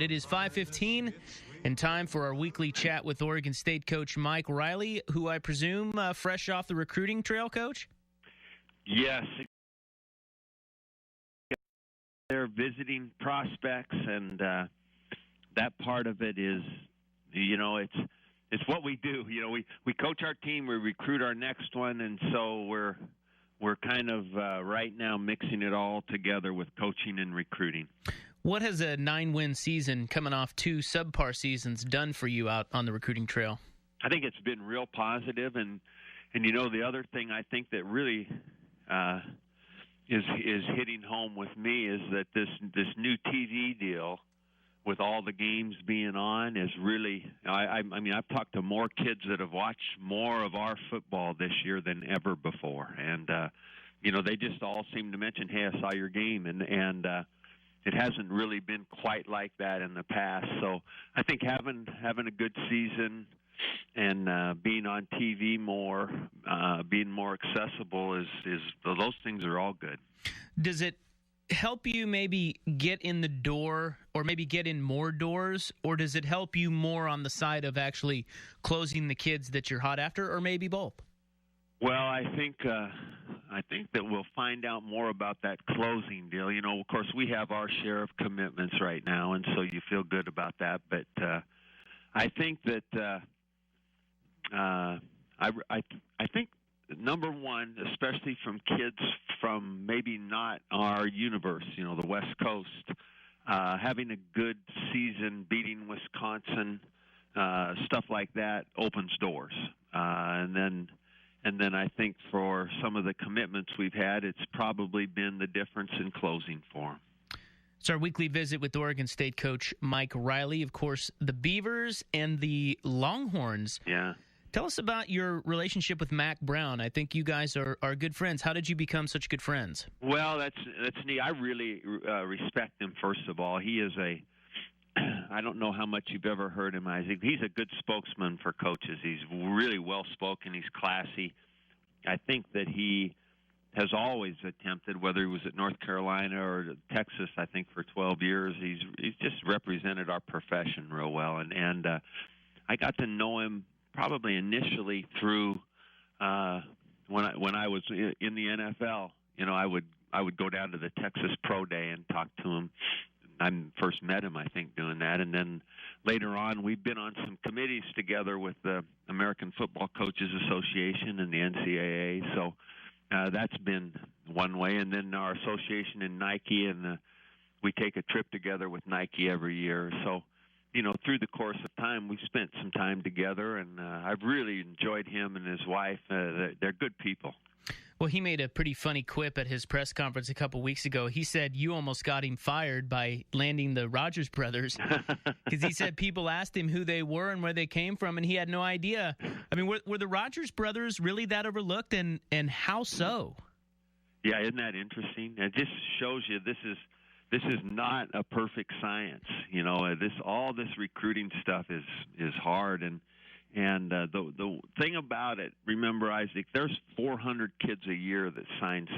It is 5:15 and time for our weekly chat with Oregon State coach Mike Riley, who I presume fresh off the recruiting trail, Coach? Yes. They're visiting prospects, and that part of it is, it's what we do. We coach our team, we recruit our next one, and so we're kind of right now mixing it all together with coaching and recruiting. What has a 9-win season coming off 2 subpar seasons done for you out on the recruiting trail? I think it's been real positive, and the other thing I think that really is hitting home with me is that this new TV deal with all the games being on is really, I mean, I've talked to more kids that have watched more of our football this year than ever before, and they just all seem to mention, hey, I saw your game, and it hasn't really been quite like that in the past. So I think having a good season and being on TV more, being more accessible is those things are all good. Does it help you maybe get in the door or maybe get in more doors, or does it help you more on the side of actually closing the kids that you're hot after, or maybe both? Well, I think that we'll find out more about that closing deal. Of course, we have our share of commitments right now, and so you feel good about that. But I think that I think number one, especially from kids from maybe not our universe, the West Coast, having a good season, beating Wisconsin, stuff like that opens doors, and then I think for some of the commitments we've had, it's probably been the difference in closing for them. It's our weekly visit with Oregon State coach Mike Riley. Of course, the Beavers and the Longhorns. Yeah. Tell us about your relationship with Mac Brown. I think you guys are good friends. How did you become such good friends? Well, that's neat. I really respect him, first of all. He is I don't know how much you've ever heard him, Isaac. He's a good spokesman for coaches. He's really well-spoken. He's classy. I think that he has always attempted, whether he was at North Carolina or Texas, I think for 12 years, he's just represented our profession real well. And I got to know him probably initially through when I was in the NFL. I would go down to the Texas Pro Day and talk to him. I first met him, I think, doing that. And then later on, we've been on some committees together with the American Football Coaches Association and the NCAA. So that's been one way. And then our association in Nike, and we take a trip together with Nike every year. So, through the course of time, we've spent some time together, and I've really enjoyed him and his wife. They're good people. Well, he made a pretty funny quip at his press conference a couple weeks ago. He said you almost got him fired by landing the Rogers brothers, because he said people asked him who they were and where they came from, and he had no idea. I mean, were the Rogers brothers really that overlooked, and how so? Yeah, isn't that interesting? It just shows you this is not a perfect science. All this recruiting stuff is hard, and the thing about it, remember, Isaac, there's 400 kids a year that signs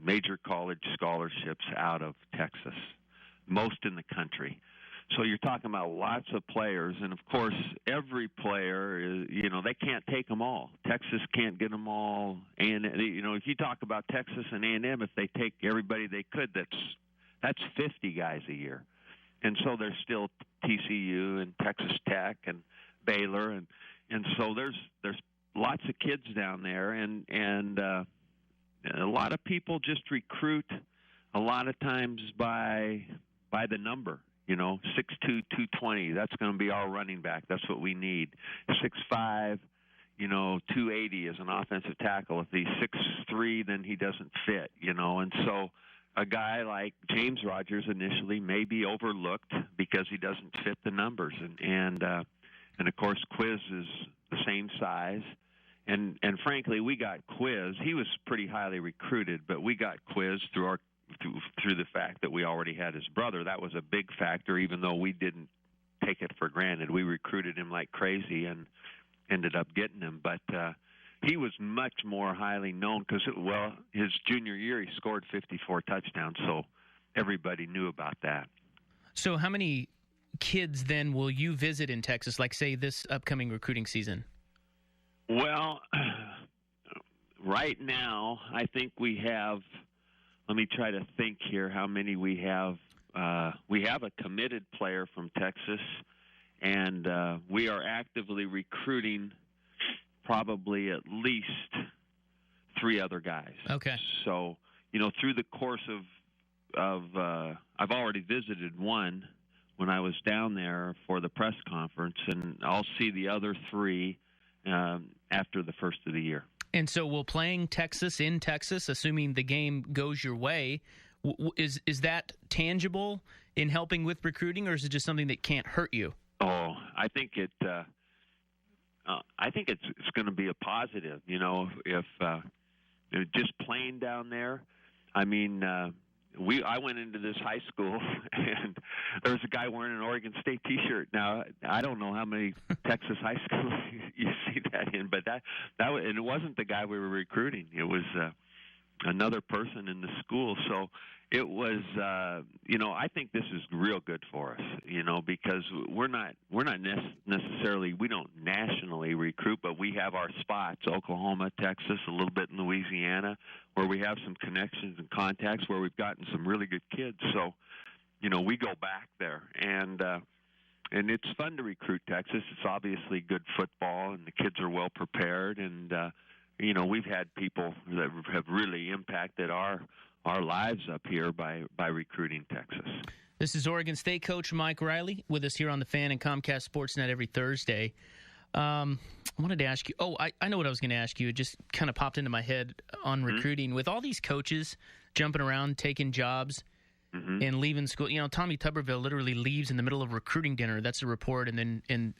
major college scholarships out of Texas, most in the country. So you're talking about lots of players, and of course, every player is, they can't take them all. Texas can't get them all, and if you talk about Texas and A&M, if they take everybody they could, that's 50 guys a year. And so there's still TCU and Texas Tech and Baylor, and so there's lots of kids down there, and a lot of people just recruit a lot of times by the number. 6'2", 220. That's going to be our running back. That's what we need. 6'5", 280 as an offensive tackle. If he's 6'3", then he doesn't fit. And so a guy like James Rogers initially may be overlooked because he doesn't fit the numbers, and of course Quiz is the same size, and frankly we got Quiz. He was pretty highly recruited, but we got Quiz through the fact that we already had his brother. That was a big factor, even though we didn't take it for granted. We recruited him like crazy and ended up getting him, but he was much more highly known because, his junior year he scored 54 touchdowns, so everybody knew about that. So how many kids then will you visit in Texas, like, say, this upcoming recruiting season? Well, right now, I think we have, let me try to think here how many we have. We have a committed player from Texas, and we are actively recruiting probably at least 3 other guys. Okay. So, through the course of I've already visited one when I was down there for the press conference, and I'll see the other 3 after the first of the year. And so will playing Texas in Texas, assuming the game goes your way, is that tangible in helping with recruiting, or is it just something that can't hurt you? Oh, I think it's going to be a positive. If just playing down there. I mean, I went into this high school and there was a guy wearing an Oregon State T-shirt. Now I don't know how many Texas high schools you see that in, but and it wasn't the guy we were recruiting. It was another person in the school. So it was, I think this is real good for us, because we're not necessarily, we don't nationally recruit, but we have our spots, Oklahoma, Texas, a little bit in Louisiana, where we have some connections and contacts where we've gotten some really good kids. So, we go back there, and it's fun to recruit Texas. It's obviously good football, and the kids are well prepared, and we've had people that have really impacted our lives up here by recruiting Texas. This is Oregon State coach Mike Riley with us here on the Fan and Comcast Sportsnet every Thursday. I wanted to ask you, I know what I was going to ask you. It just kind of popped into my head on recruiting. With all these coaches jumping around, taking jobs, and leaving school. Tommy Tuberville literally leaves in the middle of recruiting dinner. That's a report, and then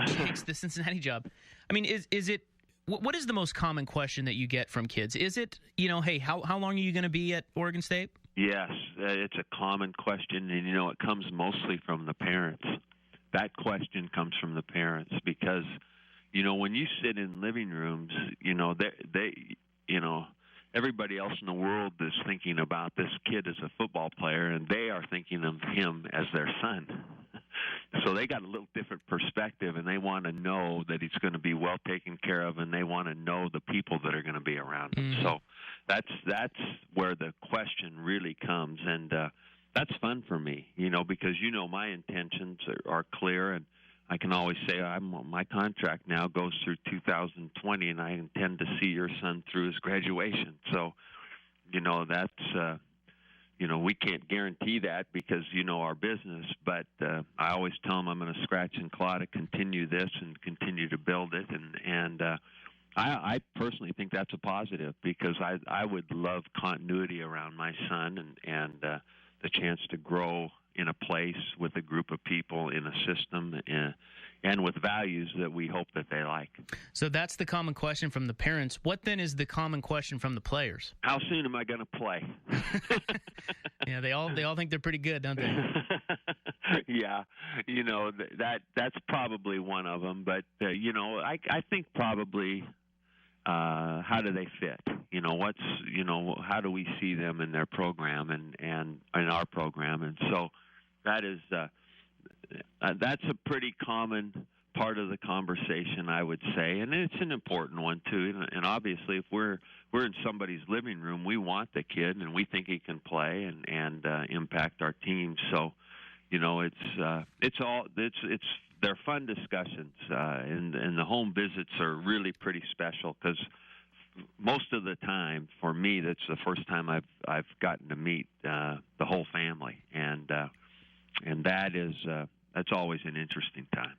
takes the Cincinnati job. I mean, is it what is the most common question that you get from kids? Is it, hey, how long are you going to be at Oregon State? Yes, it's a common question, and it comes mostly from the parents. That question comes from the parents because, when you sit in living rooms, everybody else in the world is thinking about this kid as a football player, and they are thinking of him as their son. So they got a little different perspective, and they want to know that he's going to be well taken care of, and they want to know the people that are going to be around him. So that's where the question really comes, and that's fun for me, because my intentions are clear, and I can always say my contract now goes through 2020, and I intend to see your son through his graduation. So, that's we can't guarantee that because our business, but I always tell them I'm going to scratch and claw to continue this and continue to build it, and I personally think that's a positive because I would love continuity around my son and the chance to grow in a place with a group of people in a system and with values that we hope that they like. So that's the common question from the parents. What then is the common question from the players? How soon am I going to play? Yeah, they all think they're pretty good, don't they? Yeah, that's probably one of them. But I think probably how do they fit? How do we see them in their program and in our program? And so that is that's a pretty common part of the conversation, I would say, and it's an important one too. And obviously, if we're in somebody's living room, we want the kid, and we think he can play and impact our team. So, they're fun discussions, and the home visits are really pretty special because most of the time, for me, that's the first time I've gotten to meet the whole family, and that's always an interesting time.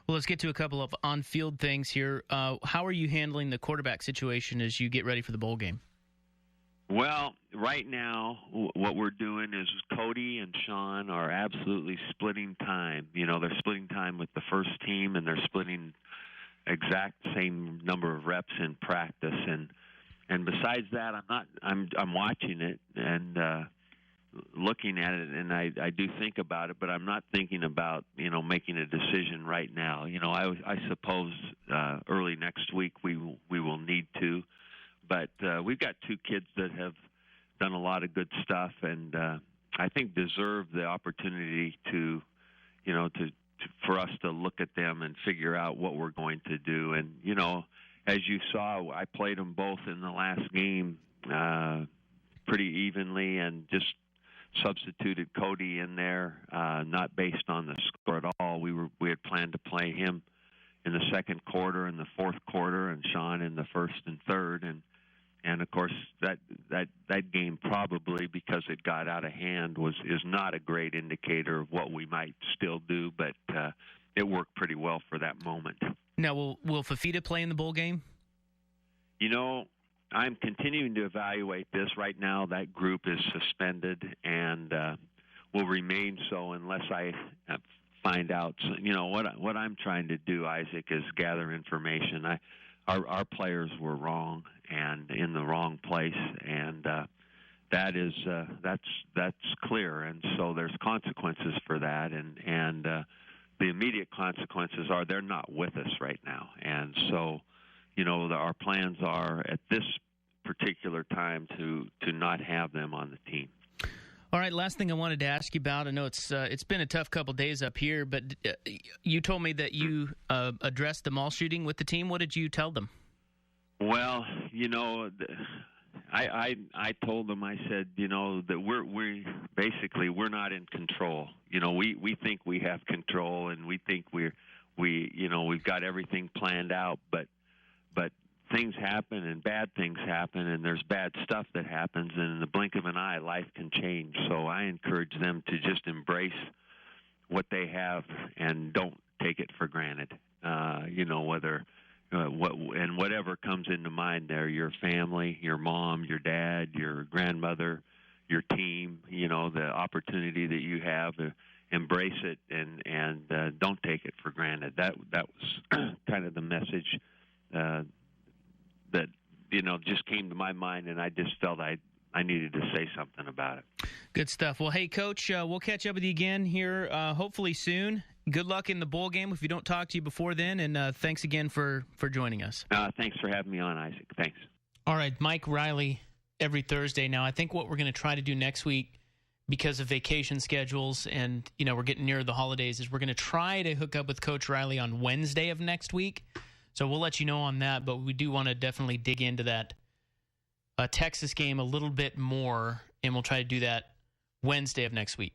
Well, let's get to a couple of on-field things here. How are you handling the quarterback situation as you get ready for the bowl game? Well, right now, what we're doing is Cody and Sean are absolutely splitting time. They're splitting time with the first team, and they're splitting exact same number of reps in practice. And besides that, I'm watching it and looking at it, and I do think about it, but I'm not thinking about making a decision right now. I suppose early next week we will need to. But we've got 2 kids that have done a lot of good stuff and I think deserve the opportunity to, for us to look at them and figure out what we're going to do. And as you saw, I played them both in the last game pretty evenly, and just substituted Cody in there, not based on the score at all. We had planned to play him in the second quarter and the fourth quarter, and Sean in the first and third, and of course that game, probably because it got out of hand, is not a great indicator of what we might still do, but it worked pretty well for that moment. Now, will Fafita play in the bowl game? I'm continuing to evaluate this. Right now, that group is suspended and will remain so unless I find out. What I'm trying to do, Isaac, is gather information. Our players were wrong and in the wrong place, and that's clear. And so there's consequences for that, and the immediate consequences are they're not with us right now, and so. Our plans are at this particular time to not have them on the team. All right, last thing I wanted to ask you about. I know it's been a tough couple days up here, but you told me that you addressed the mall shooting with the team. What did you tell them? Well, I told them, I said, that we're not in control. We think we have control, and we think we've got everything planned out, but things happen and bad things happen, and there's bad stuff that happens, and in the blink of an eye, life can change. So I encourage them to just embrace what they have and don't take it for granted. Whatever comes into mind there, your family, your mom, your dad, your grandmother, your team, the opportunity that you have, embrace it and don't take it for granted. That was kind of the message that just came to my mind, and I just felt I needed to say something about it. Good stuff. Well, hey, Coach, we'll catch up with you again here hopefully soon. Good luck in the bowl game if we don't talk to you before then, and thanks again for joining us. Thanks for having me on, Isaac. Thanks. All right, Mike Riley every Thursday. Now, I think what we're going to try to do next week, because of vacation schedules and, we're getting near the holidays, is we're going to try to hook up with Coach Riley on Wednesday of next week. So we'll let you know on that, but we do want to definitely dig into that Texas game a little bit more, and we'll try to do that Wednesday of next week.